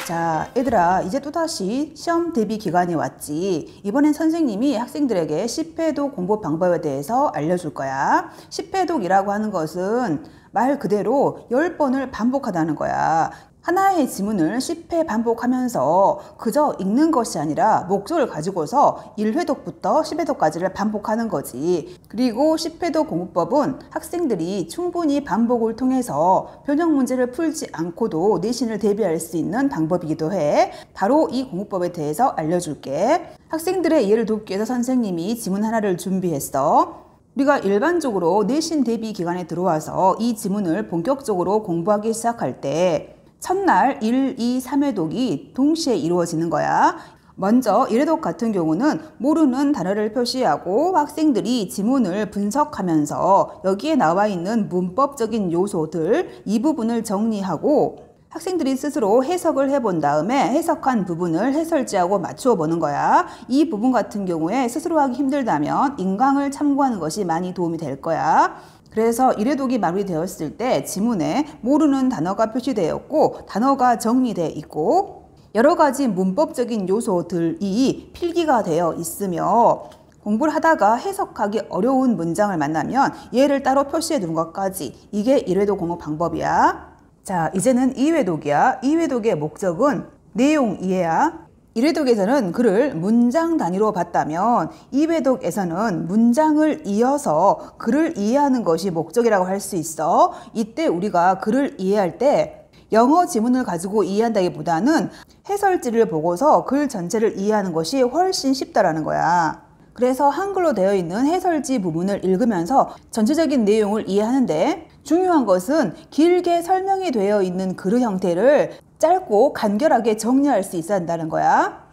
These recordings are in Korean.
자, 얘들아, 이제 또다시 시험 대비 기간이 왔지. 이번엔 선생님이 학생들에게 10회독 공부 방법에 대해서 알려줄 거야. 10회독이라고 하는 것은 말 그대로 10번을 반복하다는 거야. 하나의 지문을 10회 반복하면서 그저 읽는 것이 아니라 목적을 가지고서 1회독부터 10회독까지를 반복하는 거지. 그리고 10회독 공부법은 학생들이 충분히 반복을 통해서 변형 문제를 풀지 않고도 내신을 대비할 수 있는 방법이기도 해. 바로 이 공부법에 대해서 알려줄게. 학생들의 이해를 돕기 위해서 선생님이 지문 하나를 준비했어. 우리가 일반적으로 내신 대비 기간에 들어와서 이 지문을 본격적으로 공부하기 시작할 때 첫날 1, 2, 3회독이 동시에 이루어지는 거야. 먼저 1회독 같은 경우는 모르는 단어를 표시하고 학생들이 지문을 분석하면서 여기에 나와 있는 문법적인 요소들 이 부분을 정리하고 학생들이 스스로 해석을 해본 다음에 해석한 부분을 해설지하고 맞추어 보는 거야. 이 부분 같은 경우에 스스로 하기 힘들다면 인강을 참고하는 것이 많이 도움이 될 거야. 그래서 1회독이 마무리되었을 때 지문에 모르는 단어가 표시되었고 단어가 정리되어 있고 여러 가지 문법적인 요소들이 필기가 되어 있으며 공부를 하다가 해석하기 어려운 문장을 만나면 얘를 따로 표시해 두는 것까지 이게 1회독 공부 방법이야. 자, 이제는 2회독이야. 2회독의 목적은 내용 이해야. 1회독에서는 글을 문장 단위로 봤다면 2회독에서는 문장을 이어서 글을 이해하는 것이 목적이라고 할 수 있어. 이때 우리가 글을 이해할 때 영어 지문을 가지고 이해한다기보다는 해설지를 보고서 글 전체를 이해하는 것이 훨씬 쉽다라는 거야. 그래서 한글로 되어 있는 해설지 부분을 읽으면서 전체적인 내용을 이해하는데 중요한 것은 길게 설명이 되어 있는 글의 형태를 짧고 간결하게 정리할 수 있어야 한다는 거야.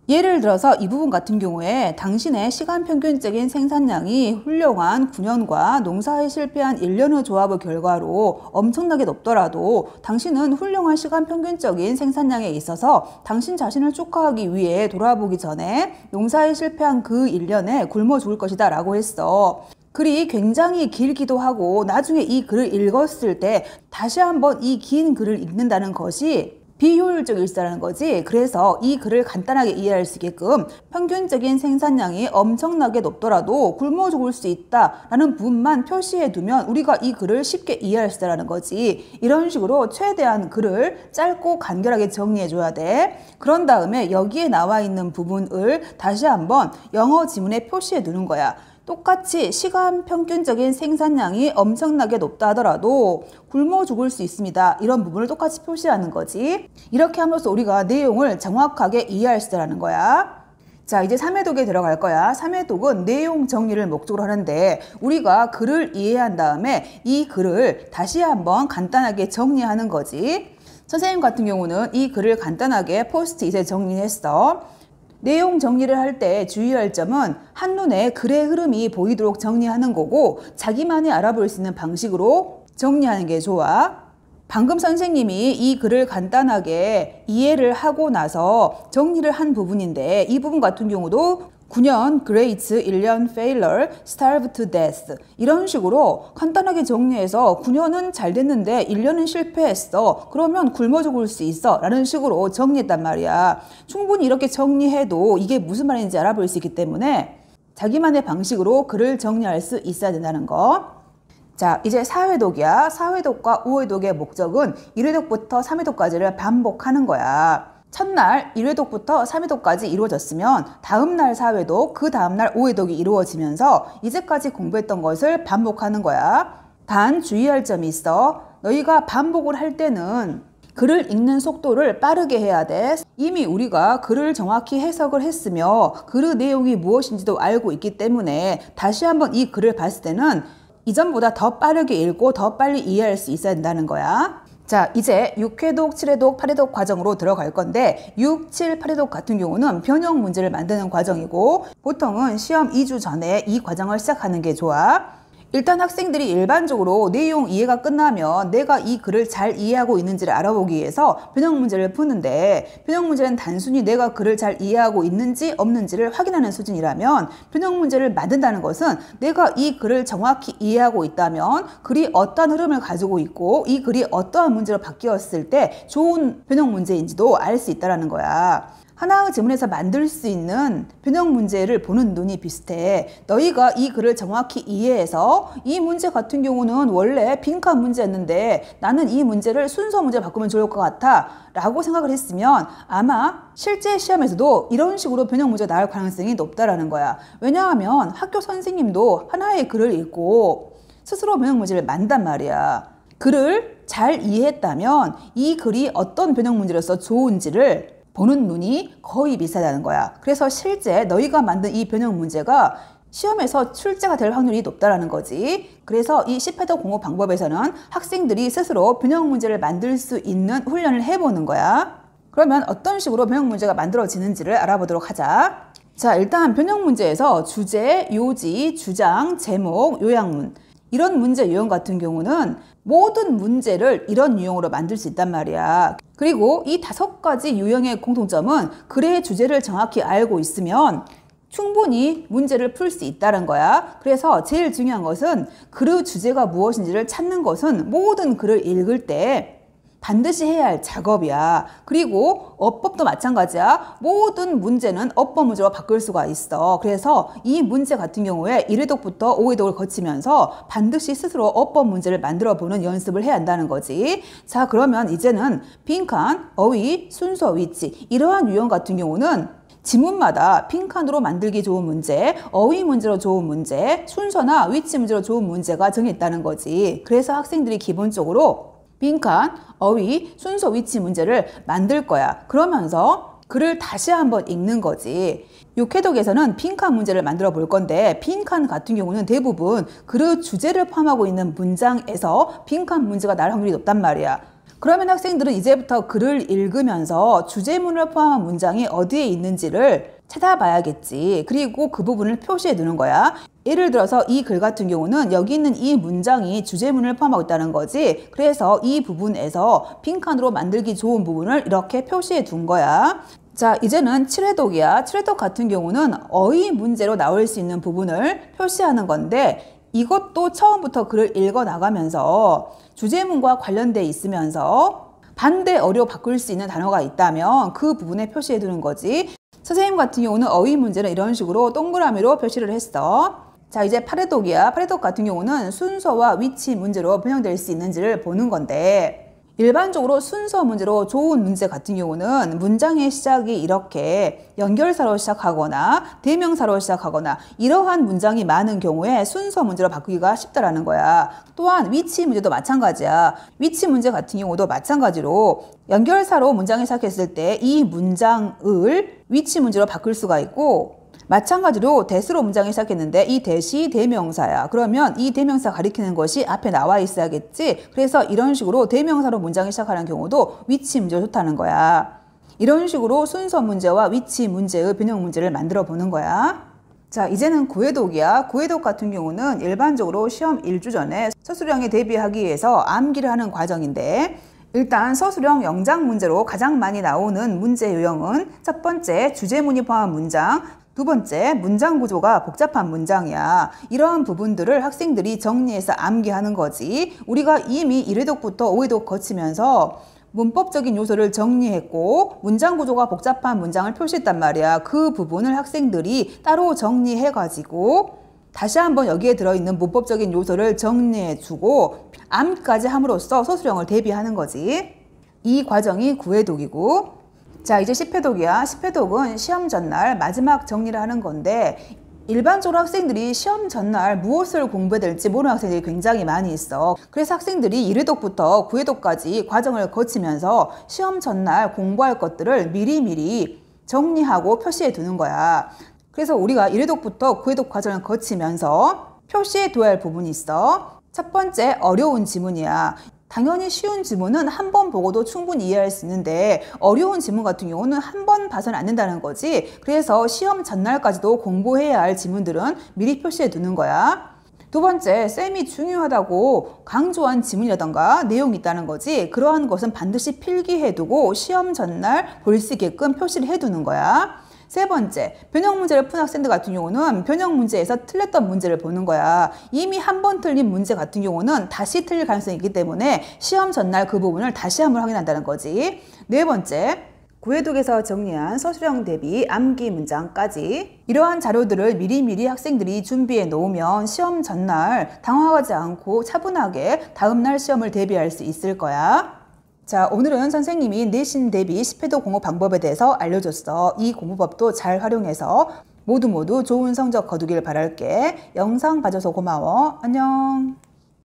예를 들어서 이 부분 같은 경우에 당신의 시간 평균적인 생산량이 훌륭한 9년과 농사에 실패한 1년의 조합의 결과로 엄청나게 높더라도 당신은 훌륭한 시간 평균적인 생산량에 있어서 당신 자신을 축하하기 위해 돌아보기 전에 농사에 실패한 그 1년에 굶어 죽을 것이다 라고 했어. 글이 굉장히 길기도 하고 나중에 이 글을 읽었을 때 다시 한번 이 긴 글을 읽는다는 것이 비효율적일수라는 거지. 그래서 이 글을 간단하게 이해할 수 있게끔 평균적인 생산량이 엄청나게 높더라도 굶어 죽을 수 있다라는 부분만 표시해 두면 우리가 이 글을 쉽게 이해할 수 있다는 거지. 이런 식으로 최대한 글을 짧고 간결하게 정리해 줘야 돼. 그런 다음에 여기에 나와 있는 부분을 다시 한번 영어 지문에 표시해 두는 거야. 똑같이 시간 평균적인 생산량이 엄청나게 높다 하더라도 굶어 죽을 수 있습니다. 이런 부분을 똑같이 표시하는 거지. 이렇게 함으로써 우리가 내용을 정확하게 이해할 수 있다는 거야. 자, 이제 3회독에 들어갈 거야. 3회독은 내용 정리를 목적으로 하는데 우리가 글을 이해한 다음에 이 글을 다시 한번 간단하게 정리하는 거지. 선생님 같은 경우는 이 글을 간단하게 포스트잇에 정리했어. 내용 정리를 할 때 주의할 점은 한눈에 글의 흐름이 보이도록 정리하는 거고 자기만이 알아볼 수 있는 방식으로 정리하는 게 좋아. 방금 선생님이 이 글을 간단하게 이해를 하고 나서 정리를 한 부분인데 이 부분 같은 경우도 9년 great, 1년 failure, starve to death 이런 식으로 간단하게 정리해서 9년은 잘 됐는데 1년은 실패했어. 그러면 굶어 죽을 수 있어 라는 식으로 정리했단 말이야. 충분히 이렇게 정리해도 이게 무슨 말인지 알아볼 수 있기 때문에 자기만의 방식으로 글을 정리할 수 있어야 된다는 거. 자, 이제 4회독이야. 4회독과 5회독의 목적은 1회독부터 3회독까지를 반복하는 거야. 첫날 1회독부터 3회독까지 이루어졌으면 다음날 4회독, 그 다음날 5회독이 이루어지면서 이제까지 공부했던 것을 반복하는 거야. 단 주의할 점이 있어. 너희가 반복을 할 때는 글을 읽는 속도를 빠르게 해야 돼. 이미 우리가 글을 정확히 해석을 했으며 글의 내용이 무엇인지도 알고 있기 때문에 다시 한번 이 글을 봤을 때는 이전보다 더 빠르게 읽고 더 빨리 이해할 수 있어야 된다는 거야. 자, 이제 6회독, 7회독, 8회독 과정으로 들어갈 건데 6, 7, 8회독 같은 경우는 변형 문제를 만드는 과정이고 보통은 시험 2주 전에 이 과정을 시작하는 게 좋아. 일단 학생들이 일반적으로 내용 이해가 끝나면 내가 이 글을 잘 이해하고 있는지를 알아보기 위해서 변형 문제를 푸는데, 변형 문제는 단순히 내가 글을 잘 이해하고 있는지 없는지를 확인하는 수준이라면, 변형 문제를 만든다는 것은 내가 이 글을 정확히 이해하고 있다면 글이 어떠한 흐름을 가지고 있고 이 글이 어떠한 문제로 바뀌었을 때 좋은 변형 문제인지도 알 수 있다는 거야. 하나의 지문에서 만들 수 있는 변형 문제를 보는 눈이 비슷해. 너희가 이 글을 정확히 이해해서 이 문제 같은 경우는 원래 빈칸 문제였는데 나는 이 문제를 순서 문제로 바꾸면 좋을 것 같아 라고 생각을 했으면 아마 실제 시험에서도 이런 식으로 변형 문제가 나올 가능성이 높다라는 거야. 왜냐하면 학교 선생님도 하나의 글을 읽고 스스로 변형 문제를 만단 말이야. 글을 잘 이해했다면 이 글이 어떤 변형 문제로서 좋은지를 보는 눈이 거의 비슷하다는 거야. 그래서 실제 너희가 만든 이 변형 문제가 시험에서 출제가 될 확률이 높다라는 거지. 그래서 이 10회도 공부 방법에서는 학생들이 스스로 변형 문제를 만들 수 있는 훈련을 해보는 거야. 그러면 어떤 식으로 변형 문제가 만들어지는지를 알아보도록 하자. 자, 일단 변형 문제에서 주제, 요지, 주장, 제목, 요약문, 이런 문제 유형 같은 경우는 모든 문제를 이런 유형으로 만들 수 있단 말이야. 그리고 이 5가지 유형의 공통점은 글의 주제를 정확히 알고 있으면 충분히 문제를 풀 수 있다는 거야. 그래서 제일 중요한 것은 글의 주제가 무엇인지를 찾는 것은 모든 글을 읽을 때 반드시 해야 할 작업이야. 그리고 어법도 마찬가지야. 모든 문제는 어법 문제로 바꿀 수가 있어. 그래서 이 문제 같은 경우에 1회독부터 5회독을 거치면서 반드시 스스로 어법 문제를 만들어 보는 연습을 해야 한다는 거지. 자, 그러면 이제는 빈칸, 어휘, 순서, 위치, 이러한 유형 같은 경우는 지문마다 빈칸으로 만들기 좋은 문제, 어휘 문제로 좋은 문제, 순서나 위치 문제로 좋은 문제가 정해있다는 거지. 그래서 학생들이 기본적으로 빈칸, 어휘, 순서, 위치 문제를 만들 거야. 그러면서 글을 다시 한번 읽는 거지. 6회독에서는 빈칸 문제를 만들어 볼 건데, 빈칸 같은 경우는 대부분 글의 주제를 포함하고 있는 문장에서 빈칸 문제가 날 확률이 높단 말이야. 그러면 학생들은 이제부터 글을 읽으면서 주제문을 포함한 문장이 어디에 있는지를 찾아봐야겠지. 그리고 그 부분을 표시해 두는 거야. 예를 들어서 이 글 같은 경우는 여기 있는 이 문장이 주제문을 포함하고 있다는 거지. 그래서 이 부분에서 빈칸으로 만들기 좋은 부분을 이렇게 표시해 둔 거야. 자, 이제는 7회독이야. 7회독 같은 경우는 어휘 문제로 나올 수 있는 부분을 표시하는 건데, 이것도 처음부터 글을 읽어 나가면서 주제문과 관련돼 있으면서 반대 어로 바꿀 수 있는 단어가 있다면 그 부분에 표시해 두는 거지. 선생님 같은 경우는 어휘 문제는 이런 식으로 동그라미로 표시를 했어. 자, 이제 8회독이야. 8회독 같은 경우는 순서와 위치 문제로 변형될 수 있는지를 보는 건데, 일반적으로 순서 문제로 좋은 문제 같은 경우는 문장의 시작이 이렇게 연결사로 시작하거나 대명사로 시작하거나 이러한 문장이 많은 경우에 순서 문제로 바꾸기가 쉽다라는 거야. 또한 위치 문제도 마찬가지야. 위치 문제 같은 경우도 마찬가지로 연결사로 문장을 시작했을 때 이 문장을 위치 문제로 바꿀 수가 있고, 마찬가지로 대수로 문장을 시작했는데 이 대시 대명사야. 그러면 이 대명사 가리키는 것이 앞에 나와 있어야겠지. 그래서 이런 식으로 대명사로 문장을 시작하는 경우도 위치 문제가 좋다는 거야. 이런 식으로 순서 문제와 위치 문제의 변형 문제를 만들어 보는 거야. 자, 이제는 9회독이야. 9회독 같은 경우는 일반적으로 시험 1주 전에 서술형에 대비하기 위해서 암기를 하는 과정인데, 일단 서술형 영작 문제로 가장 많이 나오는 문제 유형은 첫 번째, 주제문이 포함한 문장, 두 번째, 문장 구조가 복잡한 문장이야. 이러한 부분들을 학생들이 정리해서 암기하는 거지. 우리가 이미 1회독부터 5회독 거치면서 문법적인 요소를 정리했고 문장 구조가 복잡한 문장을 표시했단 말이야. 그 부분을 학생들이 따로 정리해가지고 다시 한번 여기에 들어있는 문법적인 요소를 정리해주고 암기까지 함으로써 서술형을 대비하는 거지. 이 과정이 9회독이고, 자, 이제 10회독이야. 10회독은 시험 전날 마지막 정리를 하는 건데, 일반적으로 학생들이 시험 전날 무엇을 공부해야 될지 모르는 학생들이 굉장히 많이 있어. 그래서 학생들이 1회독부터 9회독까지 과정을 거치면서 시험 전날 공부할 것들을 미리미리 정리하고 표시해 두는 거야. 그래서 우리가 1회독부터 9회독 과정을 거치면서 표시해 둬야 할 부분이 있어. 첫 번째, 어려운 지문이야. 당연히 쉬운 지문은 한 번 보고도 충분히 이해할 수 있는데 어려운 지문 같은 경우는 한 번 봐서는 안 된다는 거지. 그래서 시험 전날까지도 공부해야 할 지문들은 미리 표시해 두는 거야. 두 번째, 쌤이 중요하다고 강조한 지문이라던가 내용이 있다는 거지. 그러한 것은 반드시 필기해두고 시험 전날 볼 수 있게끔 표시를 해두는 거야. 세 번째, 변형 문제를 푼 학생들 같은 경우는 변형 문제에서 틀렸던 문제를 보는 거야. 이미 한 번 틀린 문제 같은 경우는 다시 틀릴 가능성이 있기 때문에 시험 전날 그 부분을 다시 한번 확인한다는 거지. 네 번째, 구해독에서 정리한 서술형 대비 암기 문장까지 이러한 자료들을 미리미리 학생들이 준비해 놓으면 시험 전날 당황하지 않고 차분하게 다음날 시험을 대비할 수 있을 거야. 자, 오늘은 선생님이 내신 대비 10회도 공부 방법에 대해서 알려줬어. 이 공부법도 잘 활용해서 모두 좋은 성적 거두길 바랄게. 영상 봐줘서 고마워. 안녕.